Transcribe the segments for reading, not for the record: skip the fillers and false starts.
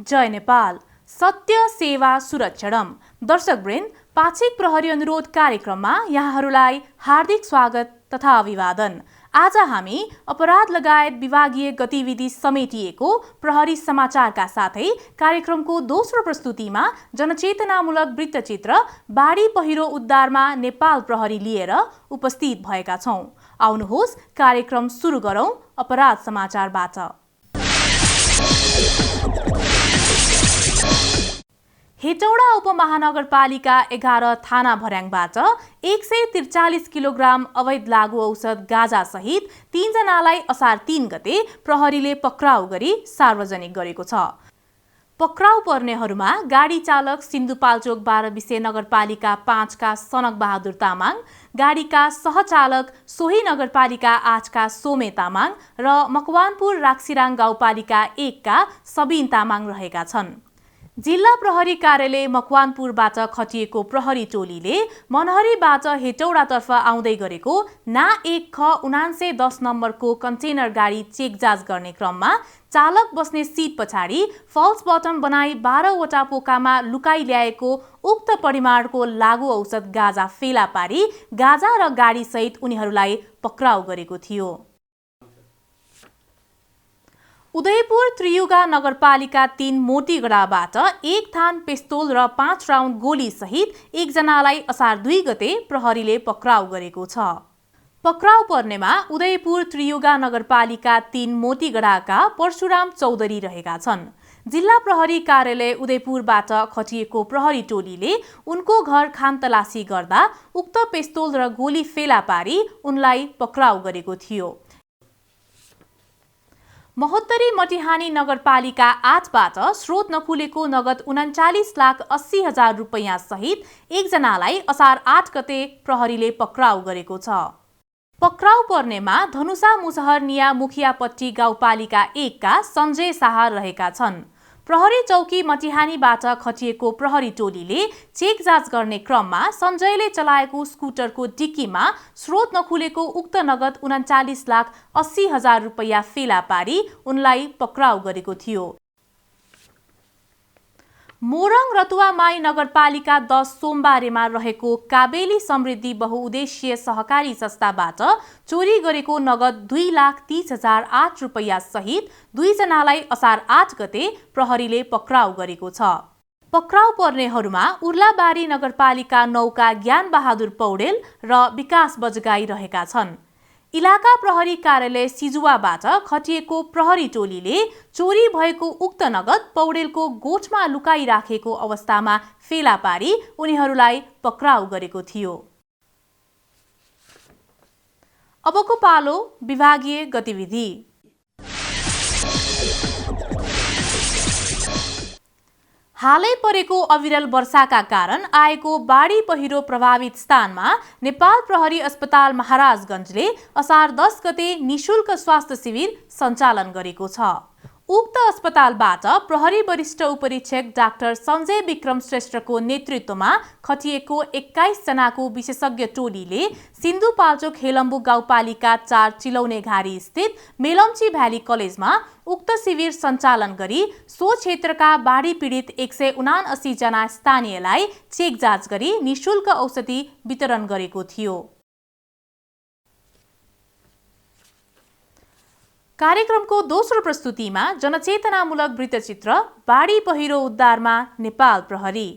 जय नेपाल। सत्य सेवा सुरक्षणम। दर्शकवृन्द, पाक्षिक प्रहरी अनुरोध कार्यक्रममा यहाँहरूलाई हार्दिक स्वागत तथा अभिवादन। आज हामी अपराध लगायत विभागीय गतिविधि समेटिएको प्रहरी समाचारका साथै कार्यक्रमको दोस्रो प्रस्तुतिमा जनचेतनामूलक वृत्तचित्र बाढी पहिरो उद्धारमा नेपाल प्रहरी लिएर उपस्थित भएका छौं। आउनुहोस् कार्यक्रम सुरु गरौं अपराध समाचारबाट। हेटौडा उपमहानगरपालिका 11 थाना भर्याङबाट 143 किलोग्राम अवैध लागु औषध गाँजा सहित 3 जनालाई असार 3 गते प्रहरीले पक्राउ गरी सार्वजनिक गरेको छ। पक्राउ पर्नेहरूमा गाडी चालक सिन्धुपाल्चोक 12 विषय नगरपालिका 5 का सनक बहादुर तामाङ, गाडीका सहचालक सोही नगरपालिका 8 का सोमे तामाङ र मकवानपुर राक्सिराङ गाउँपालिका 1 का सबिन तामाङ रहेका छन्। जिल्ला प्रहरी कार्यालय मकवानपुरबाट खटिएको प्रहरी टोलीले मनहरीबाट हेटौडातर्फ आउँदै गरेको ना 1 ख 9910 नम्बरको कन्टेनर गाडी चेक जाँच गर्ने क्रममा चालक बस्ने सिट पछाडि फल्स बटन बनाई 12 वटा पोकामा लुकाई ल्याएको उक्त परिमाणको लागु औषध गाँजा फेला पारी गाँजा र गाडी सहित उनीहरूलाई पक्राउ गरेको थियो। उदयपुर त्रियुगा नगरपालिका 3 मोतीगडाबाट 1 थान पिस्तोल र 5 राउन्ड गोली सहित 1 जनालाई असार 2 गते प्रहरीले पक्राउ गरेको छ। पक्राउ पर्नेमा उदयपुर त्रियुगा नगरपालिका 3 मोतीगडाका परशुराम चौधरी रहेका छन्। जिल्ला प्रहरी कार्यालय उदयपुरबाट खटिएको प्रहरी टोलीले उनको घर खानतलासी गर्दा उक्त पिस्तोल र गोली फेला पारी उनलाई पक्राउ गरेको थियो। महोत्तरी मटिहानी नगरपालिका 8 बाट स्रोत नखुलेको नगद 39,80,000 रुपैयाँ सहित 1 जनालाई असार 8 गते प्रहरीले पक्राउ गरेको छ। पक्राउ पर्नेमा धनुषा मुसहरनिया मुखियापट्टी गाउँपालिका 1 का सञ्जय शाह रहेका छन्। प्रहरी चौकी मटिहानीबाट खटिएको प्रहरी टोलीले चेक जाँच गर्ने क्रममा सञ्जयले चलाएको स्कुटरको डिक्कीमा स्रोत नखुलेको उक्त नगद 39,80,000 रुपैयाँ फेला पारी उनलाई पक्राउ गरेको थियो। मोरङ रतुवामाई नगरपालिका 10 सोमबारेमा रहेको काबेली समृद्धि बहुउद्देश्यीय सहकारी संस्थाबाट चोरी गरेको नगद 2,30,008 रुपैयाँ सहित 2 जनालाई असार 8 गते प्रहरीले पक्राउ गरेको छ। पक्राउ पर्नेहरूमा उर्लाबारी नगरपालिका 9 का ज्ञान बहादुर पौडेल र विकास बजगाई रहेका छन्। इलाका प्रहरी कार्यालय सिजुवाबाट खटिएको प्रहरी टोलीले चोरी भएको उक्त नगद पौडेलको गोठमा लुकाइराखेको अवस्थामा फेला पारी उनीहरूलाई पक्राउ गरेको थियो। अबको पालो विभागीय गतिविधि। हालै परेको अविरल वर्षाका कारण आएको बाढी पहिरो प्रभावित स्थानमा नेपाल प्रहरी अस्पताल महाराजगञ्जले असार 10 गते निशुल्क स्वास्थ्य शिविर सञ्चालन गरेको छ। उक्त अस्पतालबाट प्रहरी वरिष्ठ उपरीक्षक डाक्टर सञ्जय विक्रम श्रेष्ठको नेतृत्वमा खटिएको 21 जनाको विशेषज्ञ टोलीले सिन्धुपाल्चोक हेलम्बु गाउँपालिका 4 चिलौने घारी स्थित मेलम्ची भ्याली कलेजमा उक्त शिविर सञ्चालन गरी सो क्षेत्रका बाढी पीडित 179 जना स्थानीयलाई चेक जाँच गरी निशुल्क औषधि वितरण गरेको थियो। कार्यक्रमको दोस्रो प्रस्तुतिमा जनचेतनामूलक वृत्तचित्र बाढी पहिरो उद्धारमा नेपाल प्रहरी।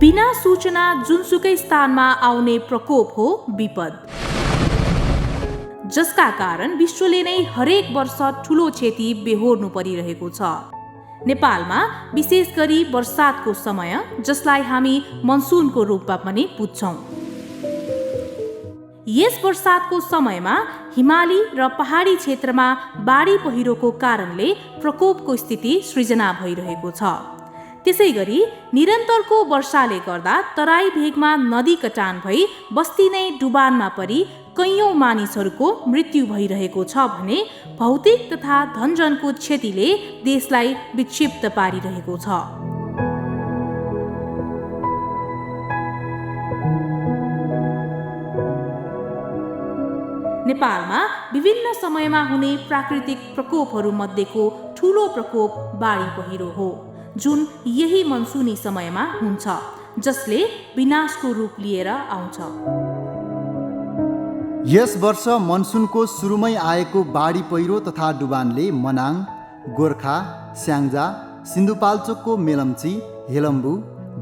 बिना सूचना जुनसुकै स्थानमा आउने प्रकोप हो विपद, जसका कारण विश्वले नै हरेक वर्ष ठूलो क्षति बेहोर्नु परिरहेको छ। नेपालमा विशेष गरी वर्षातको समय, जसलाई हामी मनसुनको रूपमा पनि बुझ्छौं। यस वर्षातको समयमा हिमाली र पहाडी क्षेत्रमा बाढी पहिरोको कारणले प्रकोपको स्थिति सृजना भइरहेको छ। त्यसैगरी निरन्तरको वर्षाले गर्दा तराई भेगमा नदी कटान भई बस्ती नै डुबानमा परी कैयौं मानिसहरूको मृत्यु भइरहेको छ भने भौतिक तथा धनजनको क्षतिले देशलाई विक्षिप्त पारिरहेको छ। नेपालमा विभिन्न समयमा हुने प्राकृतिक प्रकोपहरू मध्येको ठूलो प्रकोप बाढी पहिरो हो, जुन यही मनसुनी समयमा हुन्छ, जसले विनाशको रूप लिएर आउँछ। यस वर्ष मनसुनको सुरुमै आएको बाढी पहिरो तथा डुबानले मनाङ, गोर्खा, स्याङ्जा, सिन्धुपाल्चोकको मेलम्ची, हेलम्बु,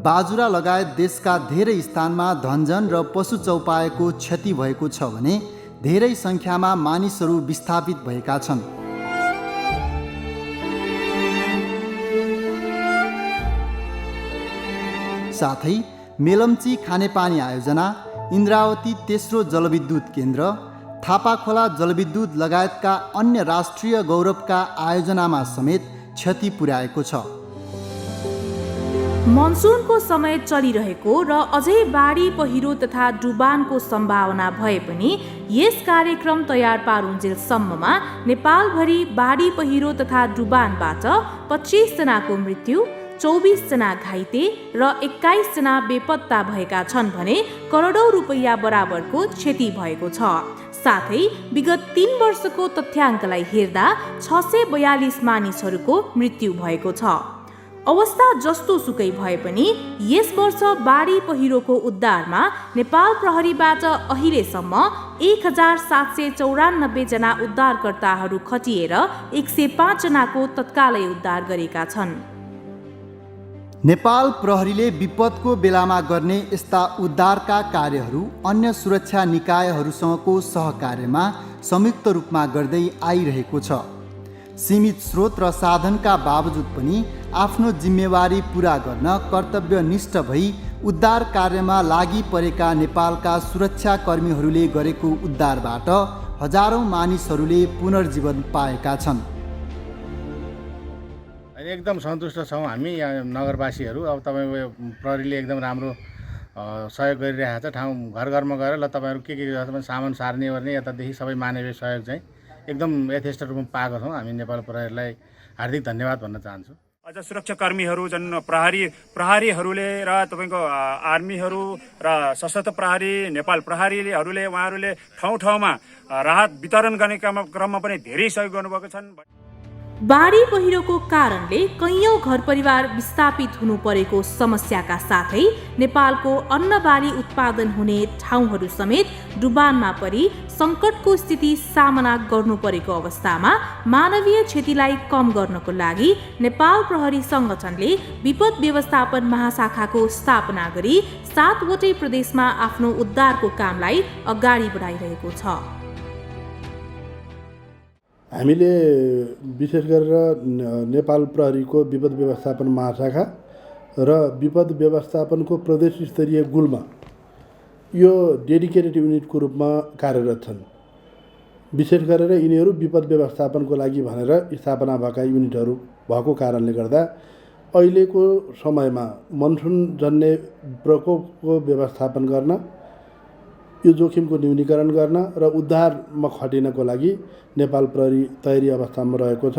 बाजुरा लगायत देशका धेरै स्थानमा धनजन र पशु चौपायाको क्षति भएको छ भने धेरै सङ्ख्यामा मानिसहरू विस्थापित भएका छन्। साथै मेलम्ची खानेपानी आयोजना, इन्द्रावती तेस्रो जलविद्युत केन्द्र, थापाखोला जलविद्युत लगायतका अन्य राष्ट्रिय गौरवका आयोजनामा समेत क्षति पुर्याएको छ। मनसुनको समय चलिरहेको र अझै बाढी पहिरो तथा डुबानको सम्भावना भए पनि यस कार्यक्रम तयार पारुन्जेलसम्ममा नेपालभरि बाढी पहिरो तथा डुबानबाट 25 जनाको मृत्यु, 24 जना घाइते र 21 जना बेपत्ता भएका छन् भने करोडौं रुपैयाँ बराबरको क्षति भएको छ। साथै विगत 3 वर्षको तथ्याङ्कलाई हेर्दा 642 मानिसहरूको मृत्यु भएको छ। अवस्था जस्तो सुकै भए पनि यस वर्ष बाढी पहिरोको उद्धारमा नेपाल प्रहरीबाट अहिलेसम्म 1794 जना उद्धारकर्ताहरू खटिएर 105 जनाको तत्कालै उद्धार गरेका छन्। नेपाल प्रहरीले विपदको बेलामा गर्ने यस्ता उद्धारका कार्यहरू अन्य सुरक्षा निकायहरूसँगको सहकार्यमा संयुक्त रूपमा गर्दै आइरहेको छ। सीमित स्रोत र साधनका बावजुद पनि आफ्नो जिम्मेवारी पूरा गर्न कर्तव्यनिष्ठ भई उद्धार कार्यमा लागि परेका नेपालका सुरक्षाकर्मीहरूले गरेको उद्धारबाट हजारौं मानिसहरूले पुनर्जीवन पाएका छन्। एकदम सन्तुष्ट छौँ हामी नगरवासीहरू। अब तपाईँको प्रहरीले एकदम राम्रो सहयोग गरिरहेको छ। ठाउँ घर घरमा गएर ल तपाईँहरू के सामान सार्ने गर्ने यतादेखि सबै मानवीय सहयोग चाहिँ एकदम यथेष्ट रूपमा पाएको छौँ। हामी नेपाल प्रहरीलाई हार्दिक धन्यवाद भन्न चाहन्छु। अझ सुरक्षाकर्मीहरू जुन प्रहरीहरूले र तपाईँको आर्मीहरू र सशस्त्र प्रहरी नेपाल प्रहरीहरूले उहाँहरूले ठाउँ ठाउँमा राहत वितरण गर्ने क्रममा पनि धेरै सहयोग गर्नुभएको छन्। बाढी पहिरोको कारणले कैयौं घर परिवार विस्थापित हुनु परेको समस्याका साथै नेपालको अन्नबाली उत्पादन हुने ठाउँहरू समेत डुबानमा परि सङ्कटको स्थिति सामना गर्नु परेको अवस्थामा मानवीय क्षतिलाई कम गर्नको लागि नेपाल प्रहरी सङ्गठनले विपद व्यवस्थापन महाशाखाको स्थापना गरी 7 वटै प्रदेशमा आफ्नो उद्धारको कामलाई अगाडि बढाइरहेको छ। हामीले विशेष गरेर नेपाल प्रहरीको विपद व्यवस्थापन महाशाखा र विपद व्यवस्थापनको प्रदेश स्तरीय गुल्मा यो डेडिकेटेड युनिटको रूपमा कार्यरत छन्। विशेष गरेर यिनीहरू विपद व्यवस्थापनको लागि भनेर स्थापना भएका युनिटहरू भएको कारणले गर्दा अहिलेको समयमा मनसुन जन्य प्रकोपको व्यवस्थापन गर्न, यो जोखिमको न्यूनीकरण गर्न र उद्धारमा खटिनको लागि नेपाल प्रहरी तयारी अवस्थामा रहेको छ।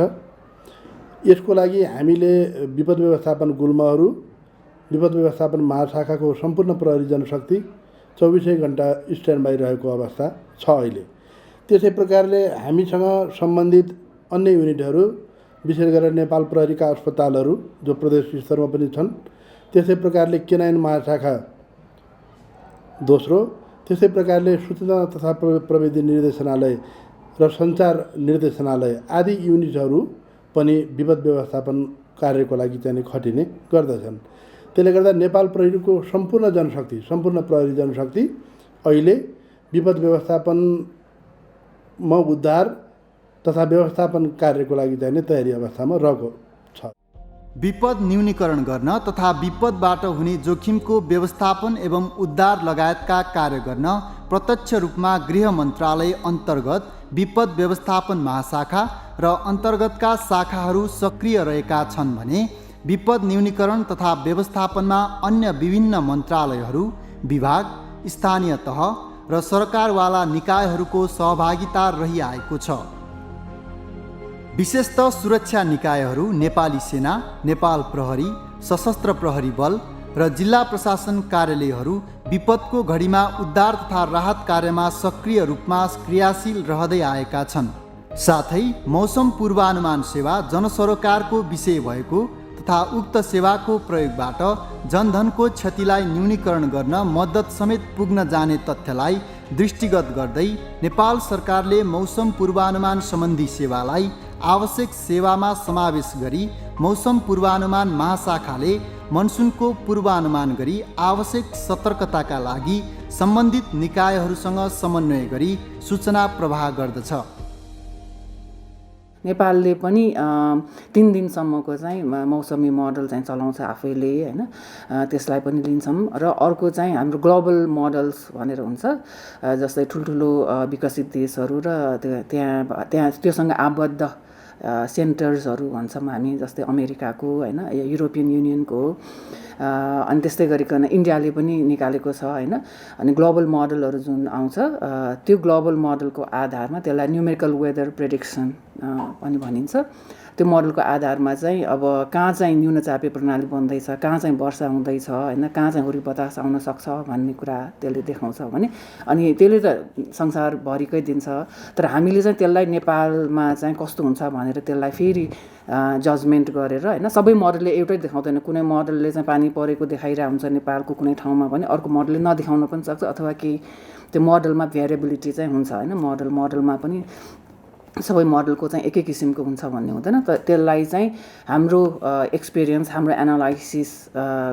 यसको लागि हामीले विपद व्यवस्थापन गुल्माहरू, विपद व्यवस्थापन महाशाखाको सम्पूर्ण प्रहरी जनशक्ति 24 घण्टा स्ट्यान्ड बाई रहेको अवस्था छ अहिले। त्यसै प्रकारले हामीसँग सम्बन्धित अन्य युनिटहरू विशेष गरेर नेपाल प्रहरीका अस्पतालहरू जो प्रदेश स्तरमा पनि छन्, त्यसै प्रकारले केनाइन महाशाखा दोस्रो, त्यसै प्रकारले सूचना तथा प्रविधि निर्देशनालय र सञ्चार निर्देशनालय आदि युनिटहरू पनि विपद व्यवस्थापन कार्यको लागि चाहिँ खटिने गर्दछन्। त्यसले गर्दा नेपाल प्रहरीको सम्पूर्ण प्रहरी जनशक्ति अहिले विपद व्यवस्थापनमा उद्धार तथा व्यवस्थापन कार्यको लागि चाहिँ तयारी अवस्थामा रहेको छ। विपद न्यूनीकरण गर्न तथा विपदबाट हुने जोखिमको व्यवस्थापन एवं उद्धार लगायतका कार्य गर्न प्रत्यक्ष रूपमा गृह मन्त्रालय अन्तर्गत विपद व्यवस्थापन महाशाखा र अन्तर्गतका शाखाहरू सक्रिय रहेका छन् भने विपद न्यूनीकरण तथा व्यवस्थापनमा अन्य विभिन्न मन्त्रालयहरू, विभाग, स्थानीय तह र सरकारवाला निकायहरूको सहभागिता रहिआएको छ। विशेषतः सुरक्षा निकायहरू नेपाली सेना, नेपाल प्रहरी, सशस्त्र प्रहरी बल र जिल्ला प्रशासन कार्यालयहरू विपदको घडीमा उद्धार तथा राहत कार्यमा सक्रिय रूपमा क्रियाशील रहँदै आएका छन्। साथै मौसम पूर्वानुमान सेवा जनसरोकारको विषय भएको तथा उक्त सेवाको प्रयोगबाट जनधनको क्षतिलाई न्यूनीकरण गर्न मद्दत समेत पुग्न जाने तथ्यलाई दृष्टिगत गर्दै नेपाल सरकारले मौसम पूर्वानुमान सम्बन्धी सेवालाई आवश्यक सेवामा समावेश गरी मौसम पूर्वानुमान महाशाखाले मनसुनको पूर्वानुमान गरी आवश्यक सतर्कताका लागि सम्बन्धित निकायहरूसँग समन्वय गरी सूचना प्रवाह गर्दछ। नेपालले पनि 3 दिनसम्मको चाहिँ मौसमी मोडल चाहिँ चलाउँछ आफैले हैन, त्यसलाई पनि लिन्छौँ। र अर्को चाहिँ हाम्रो ग्लोबल मोडल्स भनेर हुन्छ, जस्तै ठुल्ठुलो विकसित देशहरू र त्यहाँ त्योसँग आबद्ध सेन्टर्सहरू भन्छौँ हामी, जस्तै अमेरिकाको हैन, युरोपियन युनियनको, अनि त्यस्तै गरिकन इन्डियाले पनि निकालेको छ हैन। अनि ग्लोबल मोडलहरू जुन आउँछ त्यो ग्लोबल मोडलको आधारमा त्यसलाई न्युमेरिकल वेदर प्रेडिक्सन पनि भनिन्छ। त्यो मोडलको आधारमा चाहिँ अब कहाँ चाहिँ न्यूनचापे प्रणाली बन्दैछ, कहाँ चाहिँ वर्षा हुँदैछ हैन, कहाँ चाहिँ हुरी बतास आउन सक्छ भन्ने कुरा त्यसले देखाउँछ भने, अनि त्यसले त संसारभरिकै दिन्छ। तर हामीले चाहिँ त्यसलाई नेपालमा चाहिँ कस्तो हुन्छ भनेर त्यसलाई फेरि जजमेन्ट गरेर हैन, सबै मोडलले एउटै देखाउँदैन। कुनै मोडलले चाहिँ पानी परेको देखाइरहेको हुन्छ नेपालको कुनै ठाउँमा भने, अर्को मोडलले नदेखाउन पनि सक्छ, अथवा केही त्यो मोडलमा भेरिएबिलिटी चाहिँ हुन्छ हैन। मोडलमा पनि सबै मोडलको चाहिँ एकै किसिमको हुन्छ भन्ने हुँदैन। त्यसलाई चाहिँ हाम्रो एक्सपिरियन्स, हाम्रो एनालाइसिस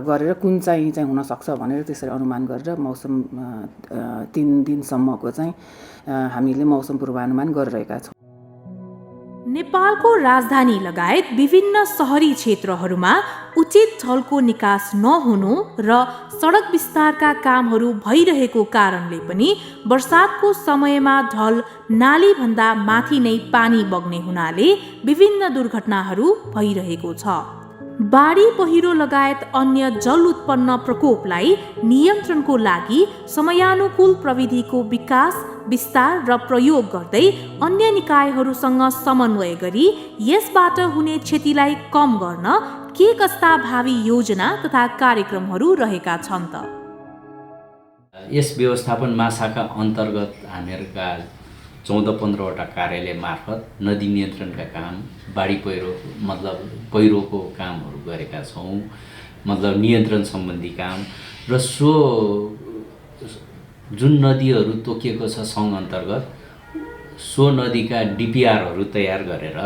गरेर कुन चाहिँ हुनसक्छ भनेर त्यसरी अनुमान गरेर मौसम 3 दिनसम्मको चाहिँ हामीले मौसम पूर्वानुमान गरिरहेका छौँ। नेपालको राजधानी लगायत विभिन्न सहरी क्षेत्रहरूमा उचित जलको निकास नहुनु र सडक विस्तारका कामहरू भइरहेको कारणले पनि वर्षातको समयमा ढल नालीभन्दा माथि नै पानी बग्ने हुनाले विभिन्न दुर्घटनाहरू भइरहेको छ। बाढी पहिरो लगायत अन्य जल उत्पन्न प्रकोपलाई नियन्त्रणको लागि समयानुकूल प्रविधिको विकास, विस्तार र प्रयोग गर्दै अन्य निकायहरूसँग समन्वय गरी यसबाट हुने क्षतिलाई कम गर्न के कस्ता भावी योजना तथा कार्यक्रमहरू रहेका छन् त? यस व्यवस्थापन महाशाखा अन्तर्गत हामीहरूका 14-15वटा कार्यालय मार्फत नदी नियन्त्रणका काम, बाढी पहिरोको कामहरू गरेका छौँ, नियन्त्रण सम्बन्धी काम। र सो जुन नदीहरू तोकिएको छ सङ्घ अन्तर्गत, सो नदीका डिपिआरहरू तयार गरेर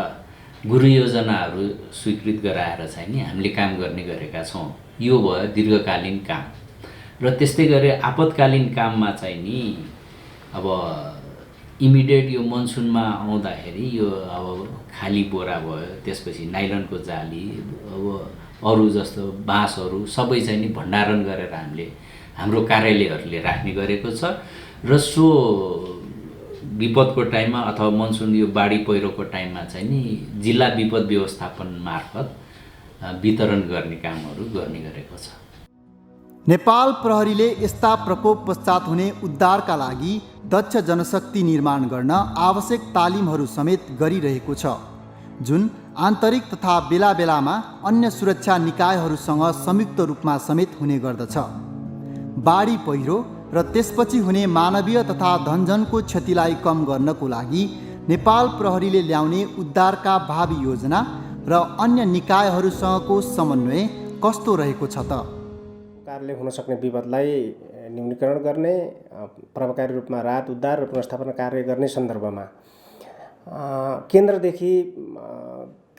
गुरु योजनाहरू स्वीकृत गराएर चाहिँ नि हामीले काम गर्ने गरेका छौँ। यो भयो दीर्घकालीन काम। र त्यस्तै गरी आपतकालीन काममा चाहिँ नि अब इमिडिएट यो मनसुनमा आउँदाखेरि यो अब खाली बोरा भयो, त्यसपछि नाइलनको जाली, अब अरू जस्तो बाँसहरू सबै चाहिँ नि भण्डारण गरेर हाम्रो कार्यालयहरूले राख्ने गरेको छ। र सो विपदको टाइममा अथवा मनसुन यो बाढी पहिरोको टाइममा चाहिँ नि जिल्ला विपद व्यवस्थापन मार्फत वितरण गर्ने कामहरू गर्ने गरेको छ। नेपाल प्रहरीले यस्ता प्रकोप पश्चात हुने उद्धारका लागि दक्ष जनशक्ति निर्माण गर्न आवश्यक तालिमहरू समेत गरिरहेको छ, जुन आन्तरिक तथा बेला बेलामा अन्य सुरक्षा निकायहरूसँग संयुक्त रूपमा समेत हुने गर्दछ। बाढी पहिरो र त्यसपछि हुने मानवीय तथा धनजनको क्षतिलाई कम गर्नको लागि नेपाल प्रहरीले ल्याउने उद्धारका भावी योजना र अन्य निकायहरूसँगको समन्वय कस्तो रहेको छ त? सरकारले हुन सक्ने विपदलाई न्यूनीकरण गर्ने, प्रभावकारी रूपमा राहत, उद्धार र पुनर्स्थापना कार्य गर्ने सन्दर्भमा केन्द्रदेखि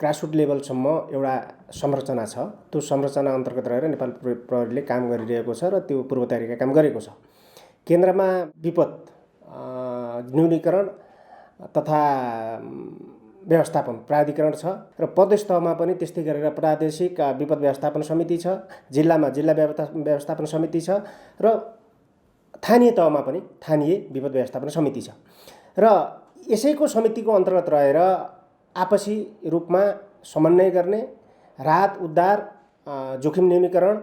ग्रासरुट लेभलसम्म एउटा संरचना छ। त्यो संरचना अन्तर्गत रहेर नेपाल प्रहरीले काम गरिरहेको छ र त्यो पूर्व तयारीका काम गरेको छ। केन्द्रमा विपद न्यूनीकरण तथा व्यवस्थापन प्राधिकरण छ र प्रदेश तहमा पनि त्यस्तै गरेर प्रादेशिक विपद व्यवस्थापन समिति छ, जिल्लामा जिल्ला व्यवस्थापन समिति छ र स्थानीय तहमा पनि स्थानीय विपद व्यवस्थापन समिति छ। र यसैको समितिको अन्तर्गत रहेर आपसी रूपमा समन्वय गर्ने, राहत, उद्धार जोखिम न्यूनीकरण,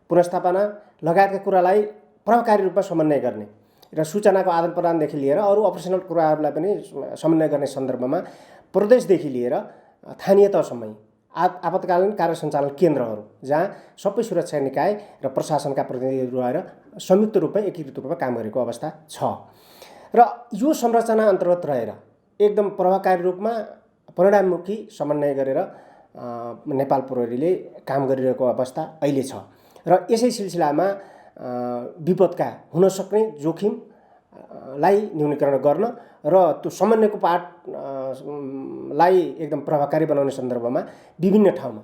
पुनर्स्थापना लगायतका कुरालाई प्रभावकारी रूपमा समन्वय गर्ने र सूचनाको आदान प्रदानदेखि लिएर अरू अपरेसनल कुराहरूलाई पनि समन्वय गर्ने सन्दर्भमा प्रदेशदेखि लिएर स्थानीय तहसम्म आपतकालीन कार्य सञ्चालन केन्द्रहरू जहाँ सबै सुरक्षा निकाय र प्रशासनका प्रतिनिधिहरू रहेर संयुक्त रूपमा एकीकृत रूपमा काम गरेको अवस्था छ र यो संरचना अन्तर्गत रहेर एकदम प्रभावकारी रूपमा परिणाममुखी समन्वय गरेर नेपाल प्रहरीले काम गरिरहेको अवस्था अहिले छ र यसै सिलसिलामा विपदका हुन सक्ने जोखिमलाई न्यूनीकरण गर्न र त्यो समन्वयको पाटलाई एकदम प्रभावकारी बनाउने सन्दर्भमा विभिन्न ठाउँमा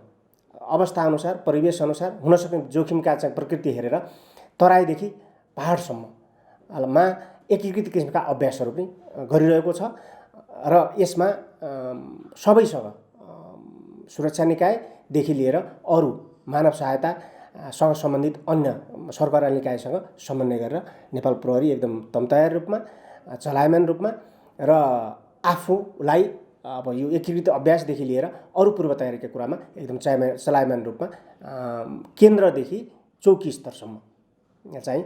अवस्थाअनुसार परिवेशअनुसार हुन सक्ने जोखिमका चाहिँ प्रकृति हेरेर तराईदेखि पहाडसम्ममा एकीकृत किसिमका अभ्यासहरू पनि गरिरहेको छ र यसमा सबैसँग सुरक्षा निकायदेखि लिएर अरू मानव सहायतासँग सम्बन्धित अन्य सरकारी निकायसँग समन्वय गरेर नेपाल प्रहरी एकदम तम्तयार रूपमा चलायमान रूपमा र आफूलाई अब यो एकीकृत अभ्यासदेखि लिएर अरू पूर्व तयारीका कुरामा एकदम चलायमान रूपमा केन्द्रदेखि चौकी स्तरसम्म चाहिँ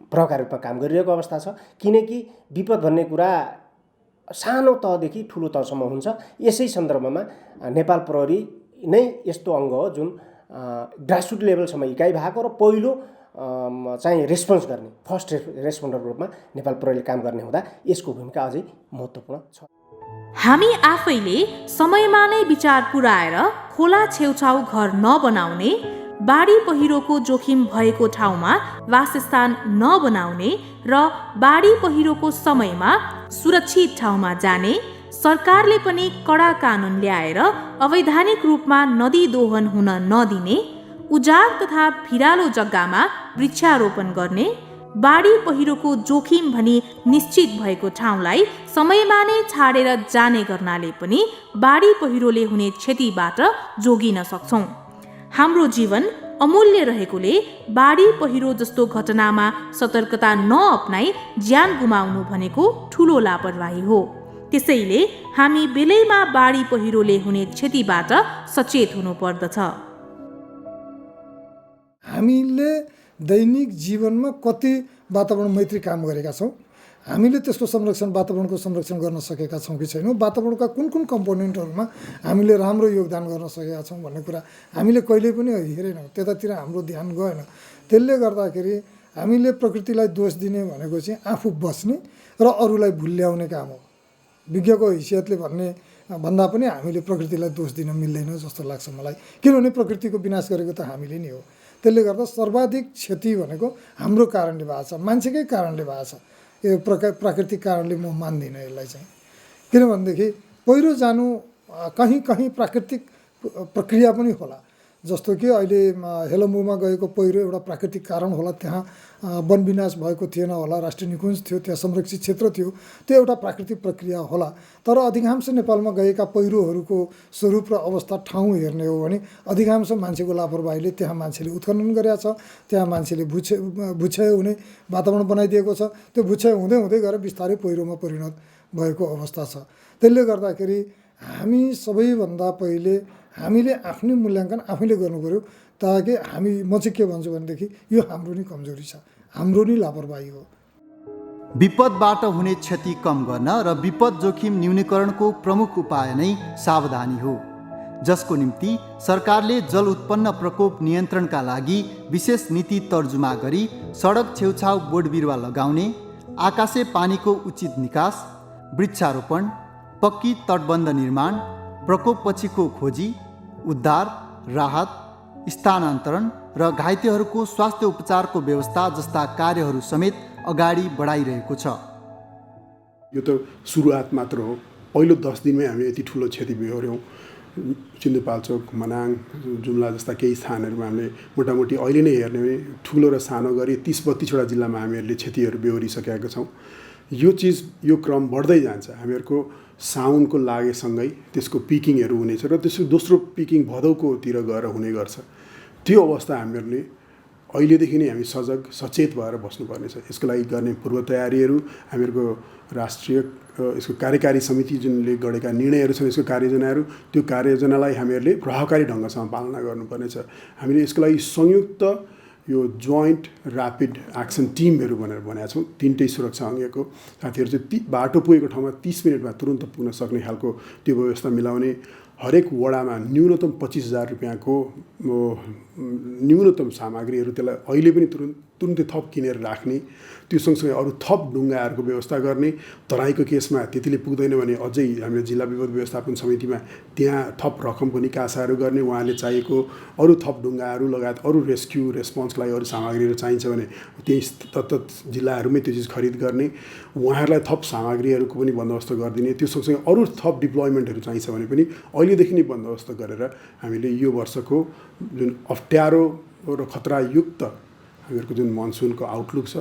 प्रभावकारी रूपमा काम गरिरहेको अवस्था छ किनकि विपद भन्ने कुरा सानो तहदेखि ठुलो तहसम्म हुन्छ। यसै सन्दर्भमा नेपाल प्रहरी नै यस्तो अङ्ग हो जुन ग्रासरुट लेभलसम्म इकाइ भएको र पहिलो चाहिँ रेस्पोन्स गर्ने फर्स्ट रेस्पोन्डरको रूपमा नेपाल प्रहरीले काम गर्ने हुँदा यसको भूमिका अझै महत्त्वपूर्ण छ। हामी आफैले समयमा नै विचार पुर्याएर खोला छेउछाउ घर नबनाउने, बाढी पहिरोको जोखिम भएको ठाउँमा वासस्थान नबनाउने र बाढी पहिरोको समयमा सुरक्षित ठाउँमा जाने, सरकारले पनि कडा कानुन ल्याएर अवैधानिक रूपमा नदी दोहन हुन नदिने, उजाड तथा भिरालो जग्गामा वृक्षारोपण गर्ने, बाढी पहिरोको जोखिम भनी निश्चित भएको ठाउँलाई समयमा नै छाडेर जाने गर्नाले पनि बाढी पहिरोले हुने क्षतिबाट जोगिन सक्छौं। हाम्रो जीवन अमूल्य रहेकोले बाढी पहिरो जस्तो घटनामा सतर्कता नअपनाई ज्यान गुमाउनु भनेको ठूलो लापरवाही हो। त्यसैले हामी बेलैमा बाढी पहिरोले हुने क्षतिबाट सचेत हुनु पर्दछ। हामीले दैनिक जीवनमा कति वातावरण मैत्री काम गरेका छौँ, हामीले त्यसको संरक्षण वातावरणको संरक्षण गर्न सकेका छौँ कि छैनौँ, वातावरणका कुन कुन कम्पोनेन्टहरूमा हामीले राम्रो योगदान गर्न सकेका छौँ भन्ने कुरा हामीले कहिल्यै पनि हेरेनौँ, त्यतातिर हाम्रो ध्यान गएन। त्यसले गर्दाखेरि हामीले प्रकृतिलाई दोष दिने भनेको चाहिँ आफू बस्ने र अरूलाई भुल्याउने काम हो। विज्ञको हैसियतले भन्दा पनि हामीले प्रकृतिलाई दोष दिन मिल्दैन जस्तो लाग्छ मलाई, किनभने प्रकृतिको विनाश गरेको त हामीले नै हो। त्यसले गर्दा सर्वाधिक क्षति भनेको हाम्रो कारणले भएको छ, मान्छेकै कारणले भएको छ। यो प्राकृतिक कारणले म मान्दिनँ यसलाई चाहिँ, किनभनेदेखि पहिरो जानु कहीँ कहीँ प्राकृतिक प्रक्रिया पनि होला। जस्तो कि अहिले हेलम्बुमा गएको पहिरो एउटा प्राकृतिक कारण होला, त्यहाँ वन विनाश भएको थिएन होला, राष्ट्रिय निकुञ्ज थियो, त्यहाँ संरक्षित क्षेत्र थियो, त्यो एउटा प्राकृतिक प्रक्रिया होला। तर अधिकांश नेपालमा गएका पहिरोहरूको स्वरूप र अवस्था ठाउँ हेर्ने हो भने अधिकांश मान्छेको लापरवाहीले त्यहाँ मान्छेले उत्खनन गरेका छ, त्यहाँ मान्छेले भुक्षय हुने वातावरण बनाइदिएको छ, त्यो भुक्षय हुँदै हुँदै गएर बिस्तारै पहिरोमा परिणत भएको अवस्था छ। त्यसले गर्दाखेरि हामी सबैभन्दा पहिले हामीले आफ्नै मूल्याङ्कन आफैले गर्नु पर्यो, ताकि म चाहिँ के भन्छु भनेदेखि यो हाम्रो नै कमजोरी छ, हाम्रो नै लापरवाही हो। विपदबाट हुने क्षति कम गर्न र विपद जोखिम न्यूनीकरणको प्रमुख उपाय नै सावधानी हो, जसको निम्ति सरकारले जल उत्पन्न प्रकोप नियन्त्रणका लागि विशेष नीति तर्जुमा गरी सडक छेउछाउ बोट बिरुवा लगाउने, आकाशे पानीको उचित निकास, वृक्षारोपण, पक्की तटबन्ध निर्माण, प्रकोपपछिको खोजी, उद्धार, राहत, स्थानान्तरण र घाइतेहरूको स्वास्थ्य उपचारको व्यवस्था जस्ता कार्यहरू समेत अगाडि बढाइरहेको छ। यो त सुरुवात मात्र हो। पहिलो 10 दिनमै हामी यति ठुलो क्षति बेहोर्यौँ। सिन्धुपाल्चोक, मनाङ, जुम्ला जस्ता केही स्थानहरूमा हामीले मोटामोटी अहिले नै हेर्ने भने ठुलो र सानो गरी 30-32वटा जिल्लामा हामीहरूले क्षतिहरू बेहोरिसकेका छौँ। यो क्रम बढ्दै जान्छ। हामीहरूको साउनको लागेसँगै त्यसको पिकिङहरू हुनेछ र त्यसको दोस्रो पिकिङ भदौकोतिर गएर हुने गर्छ। त्यो अवस्था हामीहरूले अहिलेदेखि नै हामी सचेत भएर बस्नुपर्नेछ। यसको लागि गर्ने पूर्व तयारीहरू हामीहरूको राष्ट्रिय यसको कार्यकारी समिति जुनले गरेका निर्णयहरू छन् यसको कार्ययोजनाहरू त्यो कार्ययोजनालाई हामीहरूले प्रभावकारी ढङ्गसँग पालना गर्नुपर्नेछ। हामीले यसको लागि संयुक्त यो जोइन्ट ऱ्यापिड एक्सन टिमहरू भनेर भनेका छौँ। 3टै सुरक्षा अङ्गको साथीहरू चाहिँ बाटो पुगेको ठाउँमा 30 मिनटमा तुरन्त पुग्न सक्ने खालको त्यो व्यवस्था मिलाउने, हरेक वडामा न्यूनतम 25,000 रुपियाँको न्यूनतम सामग्रीहरू त्यसलाई अहिले पनि तुरुन्तै थप किनेर राख्ने, त्यो सँगसँगै अरू थप ढुङ्गाहरूको व्यवस्था गर्ने। तराईको केसमा त्यतिले पुग्दैन भने अझै हामीले जिल्ला विपद व्यवस्थापन समितिमा त्यहाँ थप रकमको निकासाहरू गर्ने, उहाँले चाहिएको अरू थप ढुङ्गाहरू लगायत अरू रेस्क्यु रेस्पोन्सको लागि अरू सामग्रीहरू चाहिन्छ भने त्यही तत्त जिल्लाहरूमै त्यो चिज खरिद गर्ने, उहाँहरूलाई थप सामग्रीहरूको पनि बन्दोबस्त गरिदिने। त्यो सँगसँगै अरू थप डिप्लोइमेन्टहरू चाहिन्छ भने पनि अहिलेदेखि नै बन्दोबस्त गरेर हामीले यो वर्षको जुन अप्ठ्यारो र खतरायुक्त हामीहरूको जुन मनसुनको आउटलुक छ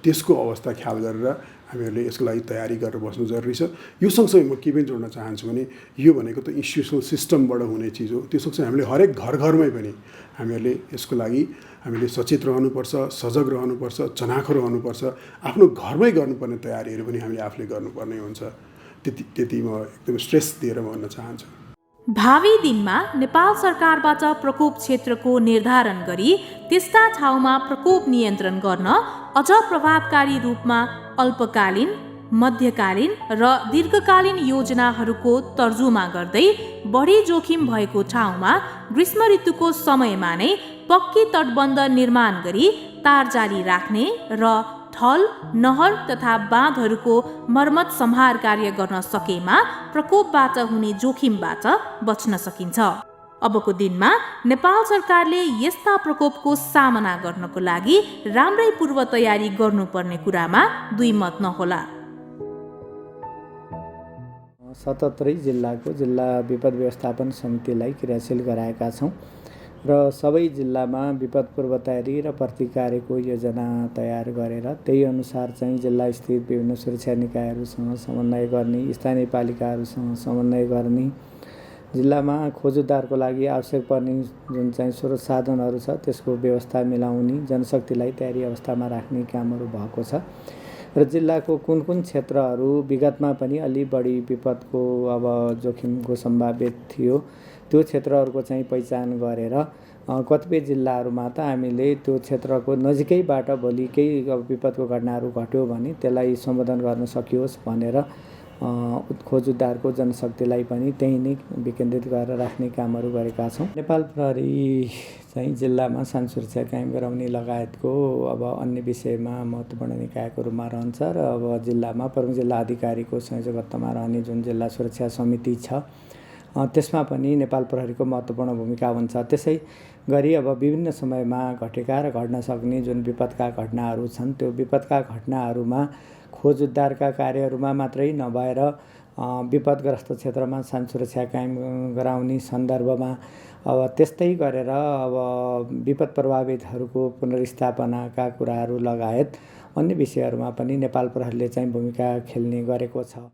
त्यसको अवस्था ख्याल गरेर हामीहरूले यसको लागि तयारी गरेर बस्नु जरुरी छ। यो सँगसँगै म के पनि जोड्न चाहन्छु भने यो भनेको त इन्स्टिट्युसनल सिस्टमबाट हुने चिज हो। त्यो सँगसँगै हामीले हरेक घरमै पनि हामीहरूले यसको लागि हामीले सचेत रहनुपर्छ, सजग रहनुपर्छ, चनाखो रहनुपर्छ। आफ्नो घरमै गर्नुपर्ने तयारीहरू पनि हामीले आफूले गर्नुपर्ने हुन्छ। त्यति म एकदम स्ट्रेस दिएर भन्न चाहन्छु। भावी दिनमा नेपाल सरकारबाट प्रकोप क्षेत्रको निर्धारण गरी त्यस्ता ठाउँमा प्रकोप नियन्त्रण गर्न अझ प्रभावकारी रूपमा अल्पकालीन, मध्यकालीन र दीर्घकालीन योजनाहरूको तर्जुमा गर्दै बढी जोखिम भएको ठाउँमा ग्रीष्म ऋतुको समयमा नै पक्की तटबन्ध निर्माण गरी तारजाली राख्ने र ठल, नहर तथा बाँधहरूको मर्मत सम्हार कार्य गर्न सकेमा प्रकोपबाट हुने जोखिमबाट बच्न सकिन्छ। अबको दिनमा नेपाल सरकारले यस्ता प्रकोपको सामना गर्नको लागि राम्रै पूर्व तयारी गर्नुपर्ने कुरामा दुई मत नहोला। 77 जिल्लाको जिल्ला विपद व्यवस्थापन समितिलाई क्रियाशील गराएका छौँ र सबै जिल्लामा विपद पूर्व तयारी र प्रतिकारको योजना तयार गरेर त्यही अनुसार चाहिँ जिल्ला स्थित विभिन्न सुरक्षा निकायहरूसँग समन्वय गर्ने, स्थानीय पालिकाहरूसँग समन्वय गर्ने, जिल्लामा खोज उद्धारको लागि आवश्यक पर्ने जुन चाहिँ स्रोत साधनहरू छ त्यसको व्यवस्था मिलाउने, जनशक्तिलाई तयारी अवस्थामा राख्ने कामहरू भएको छ र जिल्लाको कुन कुन क्षेत्रहरू विगतमा पनि अलि बढी विपदको अब जोखिमको सम्भावित थियो त्यो क्षेत्रहरूको चाहिँ पहिचान गरेर कतिपय जिल्लाहरूमा त हामीले त्यो क्षेत्रको नजिकैबाट भोलि केही विपदको घटनाहरू घट्यो भने त्यसलाई सम्बोधन गर्न सकियोस् भनेर खोज उद्धारको जनशक्तिलाई पनि त्यही नै विकेन्द्रित गरेर राख्ने कामहरू गरेका छौँ। नेपाल प्रहरी चाहिँ जिल्लामा शान्ति सुरक्षा कायम गराउने लगायतको अब अन्य विषयमा महत्त्वपूर्ण निकायको रूपमा रहन्छ र अब जिल्लामा प्रमुख जिल्ला अधिकारीको संयोजकत्वमा रहने जुन जिल्ला सुरक्षा समिति छ त्यसमा पनि नेपाल प्रहरीको महत्त्वपूर्ण भूमिका हुन्छ। त्यसै गरी अब विभिन्न समयमा घटेका र घट्न सक्ने जुन विपदका घटनाहरू छन् त्यो विपदका घटनाहरूमा खोज उद्धारका कार्यहरूमा मात्रै नभएर विपदग्रस्त क्षेत्रमा शान्ति सुरक्षा कायम गराउने सन्दर्भमा अब त्यस्तै गरेर अब विपद प्रभावितहरूको पुनर्स्थापनाका कुराहरू लगायत अन्य विषयहरूमा पनि नेपाल प्रहरीले चाहिँ भूमिका खेल्ने गरेको छ।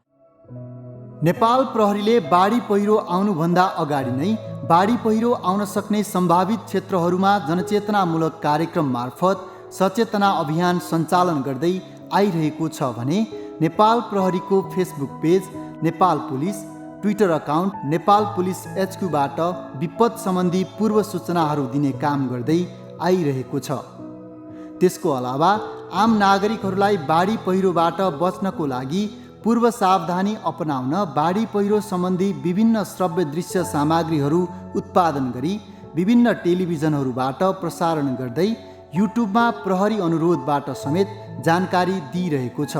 नेपाल प्रहरीले बाढी पहिरो आउनुभन्दा अगाडि नै बाढी पहिरो आउन सक्ने सम्भावित क्षेत्रहरूमा जनचेतनामूलक कार्यक्रम मार्फत सचेतना अभियान सञ्चालन गर्दै आइरहेको छ भने नेपाल प्रहरीको Facebook page Nepal police, Twitter account Nepal police HQबाट विपद सम्बन्धी पूर्व सूचनाहरू दिने काम गर्दै आइरहेको छ। त्यसको अलावा आम नागरिकहरूलाई बाढी पहिरोबाट बच्नको लागि पूर्व सावधानी अपनाउन बाढी पहिरो सम्बन्धी विभिन्न श्रव्य दृश्य सामग्रीहरू उत्पादन गरी विभिन्न टेलिभिजनहरूबाट प्रसारण गर्दै युट्युबमा प्रहरी अनुरोधबाट समेत जानकारी दिइरहेको छ।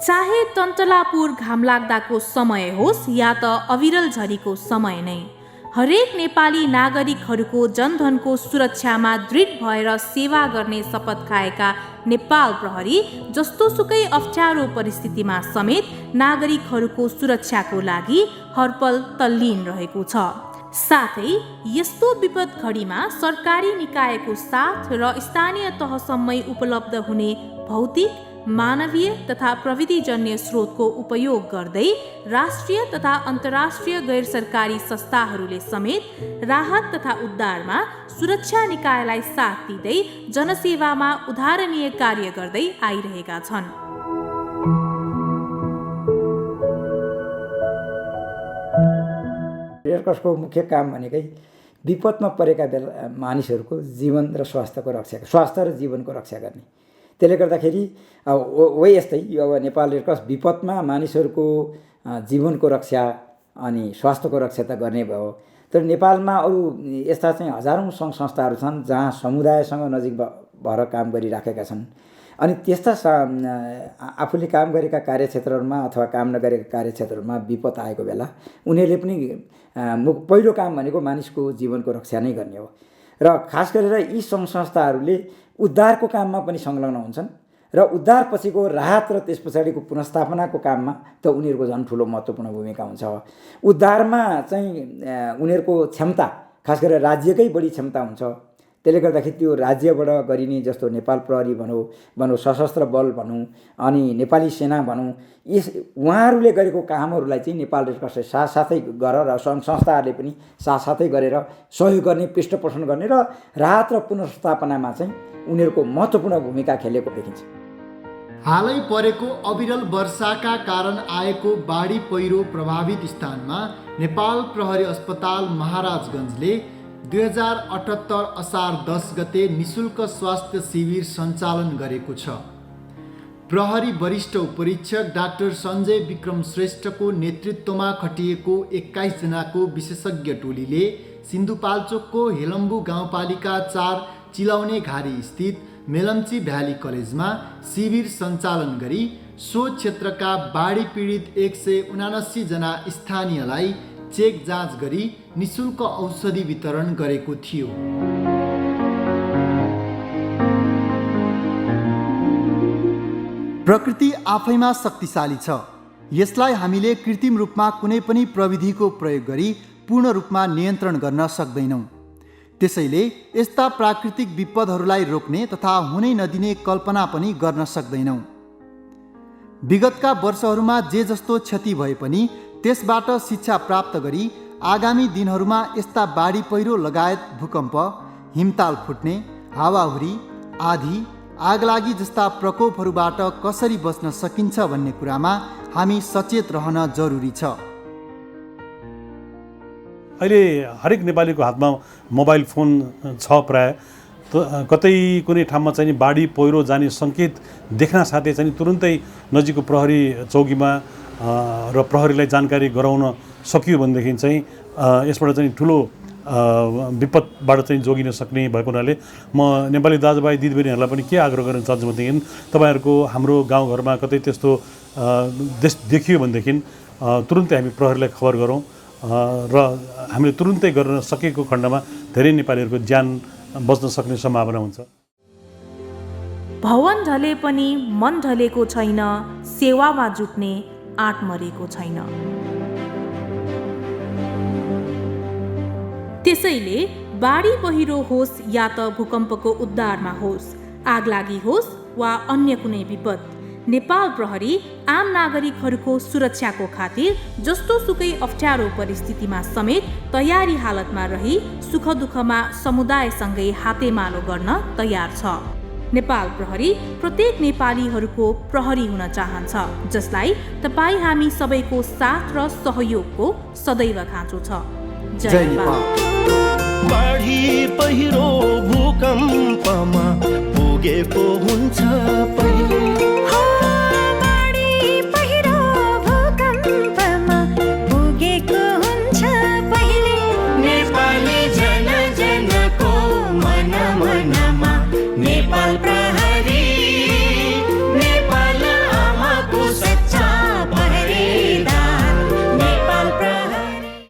चाहे टन्टलापुर घाम लाग्दाको समय होस् या त अविरल झरीको समय नै, हरेक नेपाली नागरिकहरूको जनधनको सुरक्षामा दृढ भएर सेवा गर्ने शपथ खाएका नेपाल प्रहरी जस्तोसुकै अप्ठ्यारो परिस्थितिमा समेत नागरिकहरूको सुरक्षाको लागि हरपल तल्लीन रहेको छ। साथै यस्तो विपद घडीमा सरकारी निकायको साथ र स्थानीय तहसम्मै उपलब्ध हुने भौतिक, मानवीय तथा प्रविधिजन्य स्रोतको उपयोग गर्दै राष्ट्रिय तथा अन्तर्राष्ट्रिय गैर सरकारी संस्थाहरूले समेत राहत तथा उद्धारमा सुरक्षा निकायलाई साथ दिँदै जनसेवामा उदाहरणीय कार्य गर्दै आइरहेका छन्। क्रसको मुख्य काम भनेकै विपदमा परेका बेला मानिसहरूको जीवन र स्वास्थ्य र जीवनको रक्षा गर्ने। त्यसले गर्दाखेरि यस्तै यो अब नेपाल रेड क्रस विपदमा मानिसहरूको जीवनको रक्षा अनि स्वास्थ्यको रक्षा त गर्ने भयो, तर नेपालमा अरू यस्ता चाहिँ हजारौँ सङ्घ संस्थाहरू छन् जहाँ समुदायसँग नजिक भएर काम गरिराखेका छन्। अनि त्यस्ता आफूले काम गरेका कार्यक्षेत्रहरूमा अथवा काम नगरेका कार्यक्षेत्रहरूमा विपद आएको बेला उनीहरूले पनि पहिलो काम भनेको मानिसको जीवनको रक्षा नै गर्ने हो। र खास गरेर यी सङ्घ संस्थाहरूले उद्धारको काममा पनि संलग्न हुन्छन् र उद्धार पछिको राहत र त्यस पछाडिको पुनर्स्थापनाको काममा त उनीहरूको झन् ठुलो महत्त्वपूर्ण भूमिका हुन्छ। उद्धारमा चाहिँ उनीहरूको क्षमता खास गरेर राज्यकै बढी क्षमता हुन्छ। त्यसले गर्दाखेरि त्यो राज्यबाट गरिने जस्तो नेपाल प्रहरी भनौँ सशस्त्र बल भनौँ अनि नेपाली सेना भनौँ, उहाँहरूले गरेको कामहरूलाई चाहिँ नेपाल रेड क्रसले साथसाथै गरेर र सङ्घ संस्थाहरूले पनि साथसाथै गरेर सहयोग गर्ने, पृष्ठपोषण गर्ने र राहत र पुनर्स्थापनामा चाहिँ उनीहरूको महत्त्वपूर्ण भूमिका खेलेको देखिन्छ। हालै परेको अविरल वर्षाका कारण आएको बाढी पहिरो प्रभावित स्थानमा नेपाल प्रहरी अस्पताल महाराजगञ्जले 2078 असार 10 गते निशुल्क स्वास्थ्य शिविर सञ्चालन गरेको छ। प्रहरी वरिष्ठ उपरीक्षक डाक्टर सञ्जय विक्रम श्रेष्ठको नेतृत्वमा खटिएको 21 जनाको विशेषज्ञ टोलीले सिन्धुपाल्चोकको हेलम्बु गाउँपालिका 4 चिलाउने घारी स्थित मेलम्ची भ्याली कलेजमा शिविर सञ्चालन गरी सो क्षेत्रका बाढी पीडित 179 जना स्थानीयलाई चेक जाँच गरी निशुल्क औषधि वितरण गरेको थियो। प्रकृति आफैमा शक्तिशाली छ। यसलाई हामीले कृत्रिम रूपमा कुनै पनि प्रविधिको प्रयोग गरी पूर्ण रूपमा नियन्त्रण गर्न सक्दैनौँ। त्यसैले यस्ता प्राकृतिक विपदहरूलाई रोक्ने तथा हुनै नदिने कल्पना पनि गर्न सक्दैनौँ। विगतका वर्षहरूमा जे जस्तो क्षति भए पनि त्यसबाट शिक्षा प्राप्त गरी आगामी दिनहरूमा यस्ता बाढी पहिरो लगायत भूकम्प, हिमताल फुट्ने, हावाहुरी, आँधी, आगलागी जस्ता प्रकोपहरूबाट कसरी बच्न सकिन्छ भन्ने कुरामा हामी सचेत रहन जरुरी छ। अहिले हरेक नेपालीको हातमा मोबाइल फोन छ प्राय, कतै कुनै ठाउँमा चाहिँ बाढी पहिरो जाने सङ्केत देख्न साथै चाहिँ तुरुन्तै नजिकको प्रहरी चौकीमा र प्रहरीलाई जानकारी गराउन सकियो भनेदेखि चाहिँ यसबाट चाहिँ ठुलो विपदबाट चाहिँ जोगिन सक्ने भएको हुनाले म नेपाली दाजुभाइ दिदीबहिनीहरूलाई पनि के आग्रह गर्न चाहन्छु भनेदेखि तपाईँहरूको हाम्रो गाउँघरमा कतै त्यस्तो देखियो भनेदेखि तुरुन्तै हामी प्रहरीलाई खबर गरौँ र हामीले तुरुन्तै गर्न सकेको खण्डमा धेरै नेपालीहरूको ज्यान बच्न सक्ने सम्भावना हुन्छ। भवन ढले पनि मन ढलेको छैन, सेवामा जुट्ने आँट मरेको छैन। त्यसैले बाढी पहिरो होस् या त भूकम्पको उद्धारमा होस्, आगलागी होस् वा अन्य कुनै विपद, नेपाल प्रहरी आम नागरिकहरूको सुरक्षाको खातिर जस्तो सुकै अप्ठ्यारो परिस्थितिमा समेत तयारी हालतमा रही सुख दुःखमा समुदायसँगै हातेमालो गर्न तयार छ। नेपाल प्रहरी प्रत्येक नेपालीहरूको प्रहरी हुन चाहन्छ, जसलाई तपाईँ हामी सबैको साथ र सहयोगको सदैव खाँचो छ। जय नेपाल। बाढी पहिरो भूकम्पमा पुगेको हुन्छ